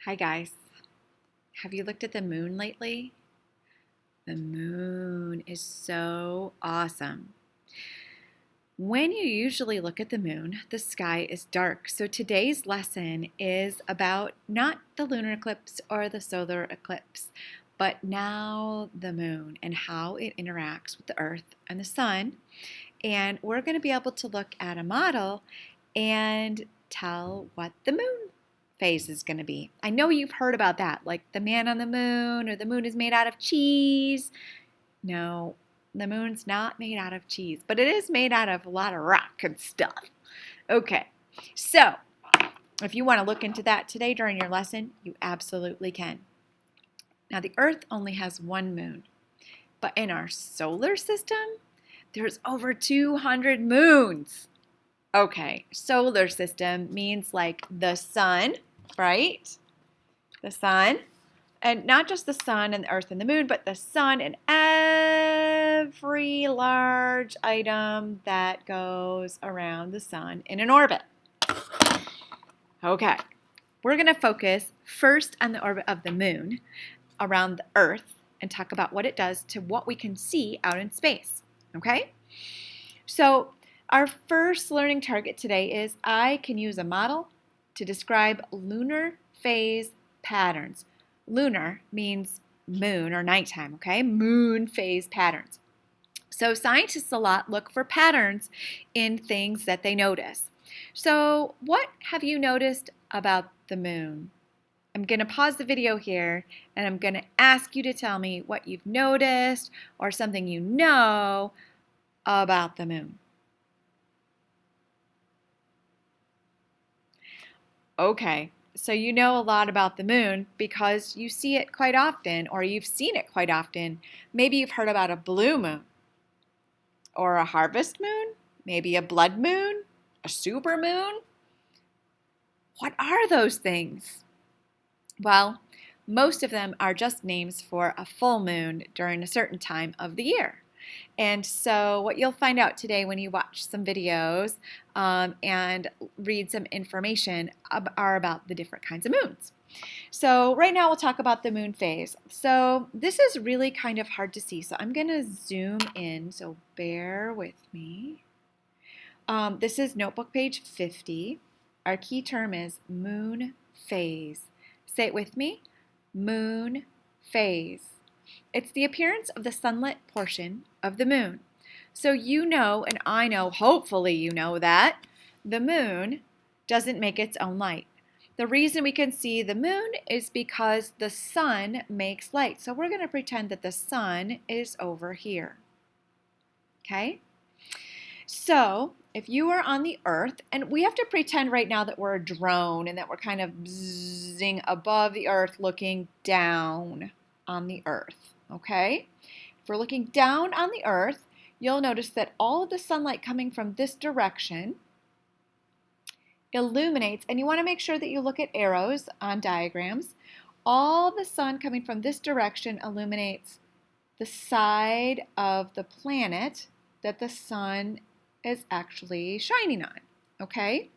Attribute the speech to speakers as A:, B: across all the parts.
A: Hi guys. Have you looked at the moon lately? The moon is so awesome. When you usually look at the moon, the sky is dark. So today's lesson is about not the lunar eclipse or the solar eclipse, but now the moon and how it interacts with the earth and the sun. And we're going to be able to look at a model and tell what the moon phase is going to be. I know you've heard about that, like the man on the moon or the moon is made out of cheese. No, the moon's not made out of cheese, but it is made out of a lot of rock and stuff. Okay, so if you want to look into that today during your lesson, you absolutely can. Now, the Earth only has one moon, but in our solar system, there's over 200 moons. Okay, solar system means like the sun, right? The sun. And not just the sun and the earth and the moon, but the sun and every large item that goes around the sun in an orbit. Okay, we're going to focus first on the orbit of the moon around the earth and talk about what it does to what we can see out in space. Okay? So, our first learning target today is I can use a model to describe lunar phase patterns. Lunar means moon or nighttime, okay? Moon phase patterns. So scientists a lot look for patterns in things that they notice. So what have you noticed about the moon? I'm going to pause the video here and I'm going to ask you to tell me what you've noticed or something you know about the moon. Okay, so you know a lot about the moon because you see it quite often or you've seen it quite often. Maybe you've heard about a blue moon or a harvest moon, maybe a blood moon, a super moon. What are those things? Well, most of them are just names for a full moon during a certain time of the year. And so what you'll find out today when you watch some videos and read some information are about the different kinds of moons. So right now we'll talk about the moon phase. So this is really kind of hard to see. So I'm going to zoom in. So bear with me. This is notebook page 50. Our key term is moon phase. Say it with me. Moon phase. It's the appearance of the sunlit portion of the moon. So you know, and I know, hopefully you know that, the moon doesn't make its own light. The reason we can see the moon is because the sun makes light. So we're going to pretend that the sun is over here. Okay? So if you are on the earth, and we have to pretend right now that we're a drone and that we're kind of bzzing above the earth looking down on the earth. Okay? If we're looking down on the earth, you'll notice that all of the sunlight coming from this direction illuminates, and you want to make sure that you look at arrows on diagrams. All the sun coming from this direction illuminates the side of the planet that the sun is actually shining on. Okay?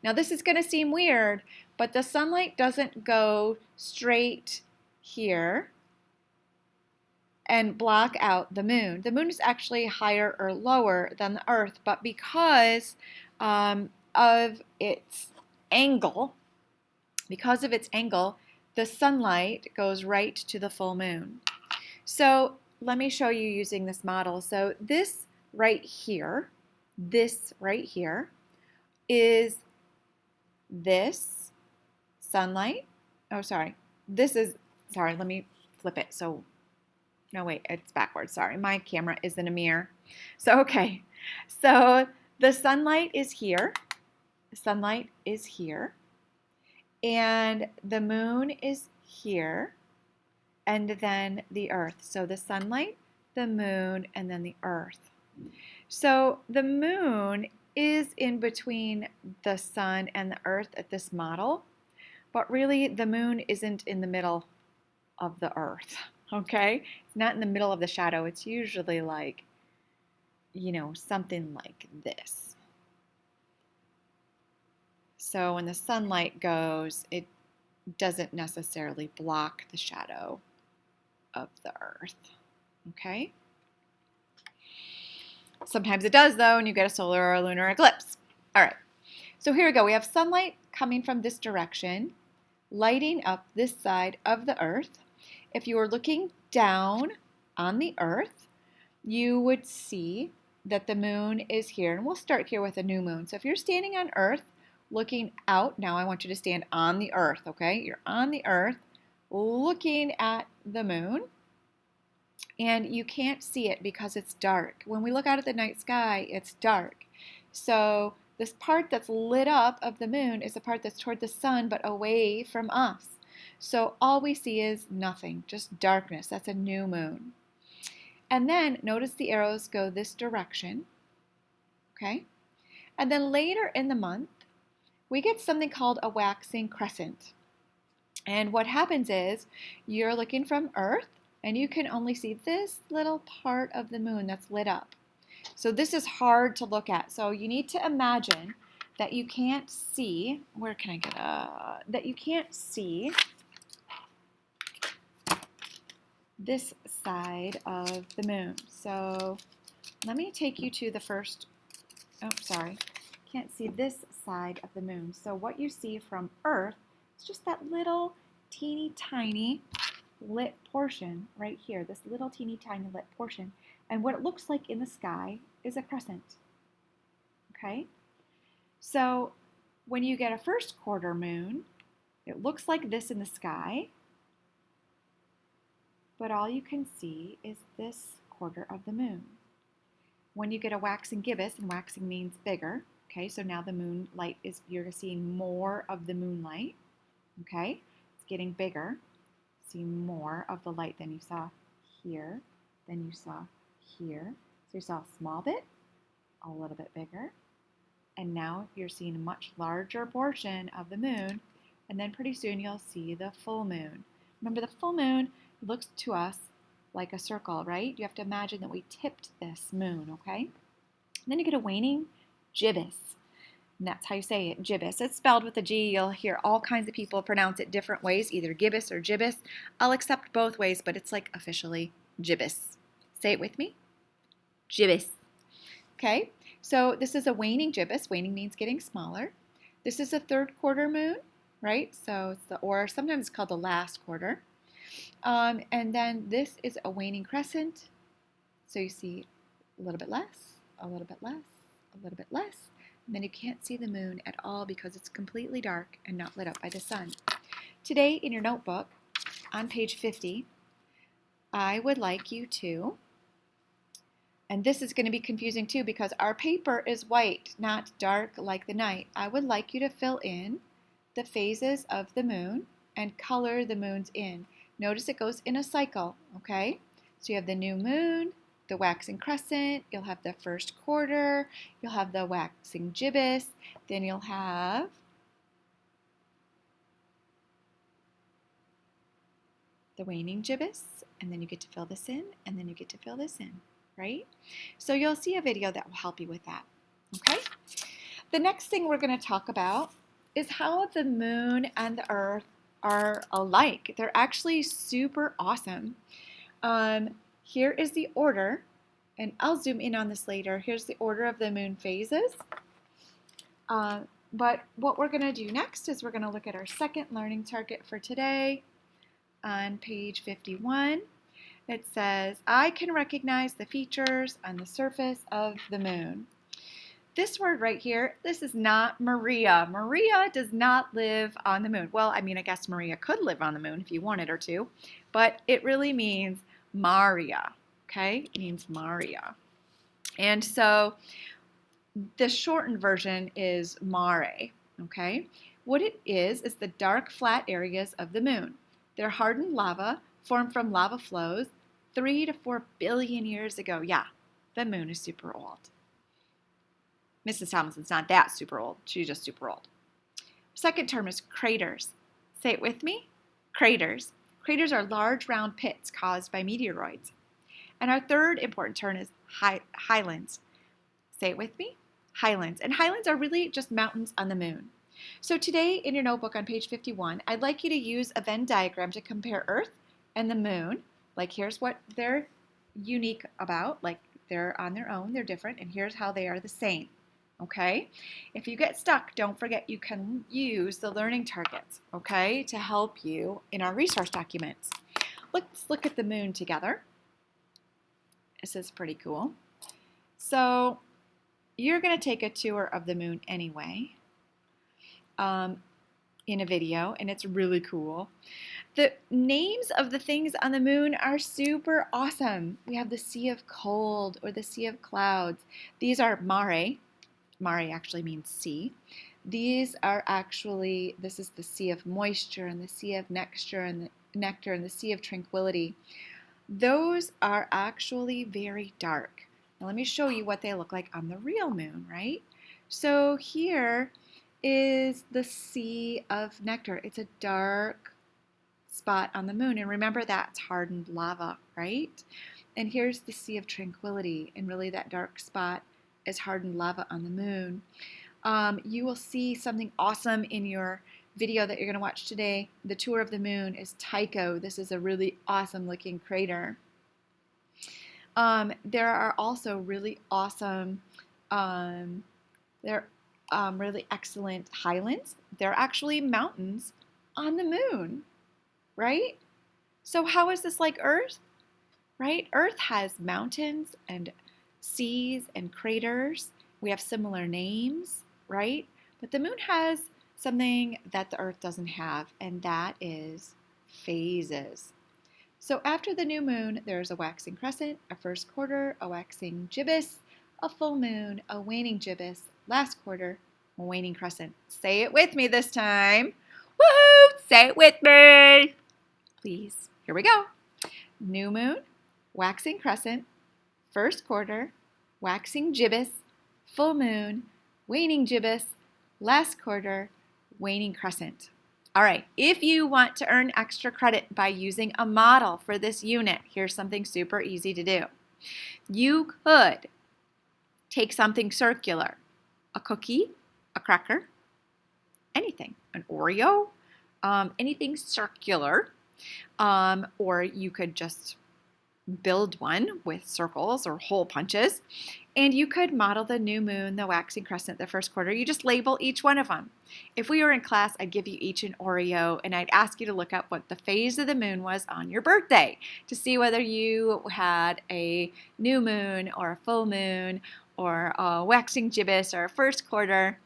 A: Now this is going to seem weird, but the sunlight doesn't go straight here and block out the moon. The moon is actually higher or lower than the earth, but because of its angle, the sunlight goes right to the full moon. So let me show you using this model. So this right here is this sunlight. Oh, sorry. Let me flip it. So, no, wait, it's backwards. Sorry, my camera is in a mirror. So, okay. So the sunlight is here. The sunlight is here. And the moon is here. And then the earth. So the sunlight, the moon, and then the earth. So the moon is in between the sun and the earth at this model, but really the moon isn't in the middle of the earth, okay? It's not in the middle of the shadow. It's usually like, something like this. So when the sunlight goes, doesn't necessarily block the shadow of the Earth. Okay? Sometimes it does, though, and you get a solar or a lunar eclipse. All right. So here we go. We have sunlight coming from this direction, lighting up this side of the Earth. If you were looking down on the Earth, you would see that the moon is here. And we'll start here with a new moon. So if you're standing on Earth, looking out, now I want you to stand on the Earth, okay? You're on the Earth, looking at the moon, and you can't see it because it's dark. When we look out at the night sky, it's dark. So this part that's lit up of the moon is the part that's toward the sun but away from us. So all we see is nothing, just darkness. That's a new moon. And then notice the arrows go this direction, okay? And then later in the month, we get something called a waxing crescent. And what happens is you're looking from Earth and you can only see this little part of the moon that's lit up. So this is hard to look at. So you need to imagine that you can't see, where can I get that you can't see this side of the moon. So let me take you to the first, can't see this side of the moon. So what you see from Earth is just that little teeny tiny lit portion right here, this little teeny tiny lit portion. And what it looks like in the sky is a crescent, okay? So when you get a first quarter moon, it looks like this in the sky, but all you can see is this quarter of the moon. When you get a waxing gibbous, and waxing means bigger, okay, so now the moonlight is, you're seeing more of the moonlight, okay? It's getting bigger. See more of the light than you saw here, than you saw here. So you saw a small bit, a little bit bigger, and now you're seeing a much larger portion of the moon, and then pretty soon you'll see the full moon. Remember, the full moon looks to us like a circle, right? You have to imagine that we tipped this moon, okay? And then you get a waning gibbous. And that's how you say it, gibbous. It's spelled with a G. You'll hear all kinds of people pronounce it different ways, either gibbous or gibbous. I'll accept both ways, but it's like officially gibbous. Say it with me. Gibbous. Okay, so this is a waning gibbous. Waning means getting smaller. This is a third quarter moon, right? So it's or sometimes it's called the last quarter. And then this is a waning crescent. So you see a little bit less, a little bit less, a little bit less. And then you can't see the moon at all because it's completely dark and not lit up by the sun. Today in your notebook, on page 50, I would like you to, and this is going to be confusing too because our paper is white, not dark like the night. I would like you to fill in the phases of the moon and color the moons in. Notice it goes in a cycle, okay? So you have the new moon, the waxing crescent, you'll have the first quarter, you'll have the waxing gibbous, then you'll have the waning gibbous, and then you get to fill this in, and then you get to fill this in, right? So you'll see a video that will help you with that, okay? The next thing we're going to talk about is how the moon and the Earth are alike. They're actually super awesome. Here is the order, and I'll zoom in on this later. Here's the order of the moon phases. But what we're going to do next is we're going to look at our second learning target for today on page 51. It says, I can recognize the features on the surface of the moon. This word right here, this is not Maria. Maria does not live on the moon. Well, I mean, I guess Maria could live on the moon if you wanted her to, but it really means Maria, okay? It means Maria. And so the shortened version is Mare, okay? What it is the dark flat areas of the moon. They're hardened lava formed from lava flows 3 to 4 billion years ago. Yeah, the moon is super old. Mrs. Tomlinson's not that super old. She's just super old. Second term is craters. Say it with me. Craters. Craters are large round pits caused by meteoroids. And our third important term is highlands. Say it with me. Highlands. And highlands are really just mountains on the moon. So today in your notebook on page 51, I'd like you to use a Venn diagram to compare Earth and the moon. Like here's what they're unique about, like they're on their own, they're different, and here's how they are the same. Okay? If you get stuck, don't forget you can use the learning targets, okay, to help you in our resource documents. Let's look at the moon together. This is pretty cool. So you're going to take a tour of the moon anyway in a video, and it's really cool. The names of the things on the moon are super awesome. We have the Sea of Cold or the Sea of Clouds. These are mare. Mare actually means sea. These are actually, this is the Sea of Moisture and the Sea of Nectar and the Sea of Tranquility. Those are actually very dark. Now let me show you what they look like on the real moon, right? So here is the Sea of Nectar. It's a dark spot on the moon, and remember that's hardened lava, right? And here's the Sea of Tranquility, and really that dark spot is hardened lava on the moon. You will see something awesome in your video that you're going to watch today. The tour of the moon is Tycho. This is a really awesome looking crater. There are also really awesome, really excellent highlands. They're actually mountains on the moon, right? So how is this like Earth, right? Earth has mountains and seas and craters. We have similar names, right? But the moon has something that the Earth doesn't have, and that is phases. So after the new moon, there's a waxing crescent, a first quarter, a waxing gibbous, a full moon, a waning gibbous, last quarter, a waning crescent. Say it with me this time. Woohoo! Say it with me. Please. Here we go. New moon, waxing crescent, first quarter, waxing gibbous, full moon, waning gibbous, last quarter, waning crescent. All right, if you want to earn extra credit by using a model for this unit, here's something super easy to do. You could take something circular, a cookie, a cracker, anything, an Oreo, anything circular, or you could just build one with circles or hole punches, and you could model the new moon, the waxing crescent, the first quarter. You just label each one of them. If we were in class, I'd give you each an Oreo, and I'd ask you to look up what the phase of the moon was on your birthday to see whether you had a new moon or a full moon or a waxing gibbous or a first quarter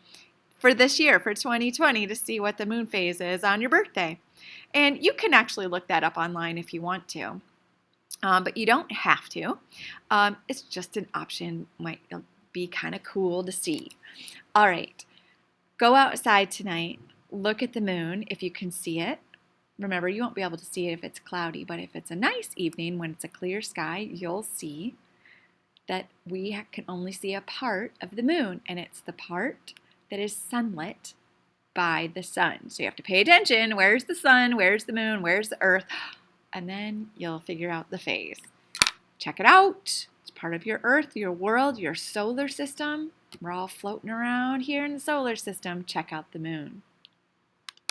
A: for this year, for 2020, to see what the moon phase is on your birthday. And you can actually look that up online if you want to. But you don't have to. It's just an option. Might be kind of cool to see. All right. Go outside tonight. Look at the moon if you can see it. Remember, you won't be able to see it if it's cloudy, but if it's a nice evening when it's a clear sky, you'll see that we can only see a part of the moon, and it's the part that is sunlit by the sun. So you have to pay attention. Where's the sun? Where's the moon? Where's the earth? And then you'll figure out the phase. Check it out. It's part of your Earth, your world, your solar system. We're all floating around here in the solar system. Check out the moon.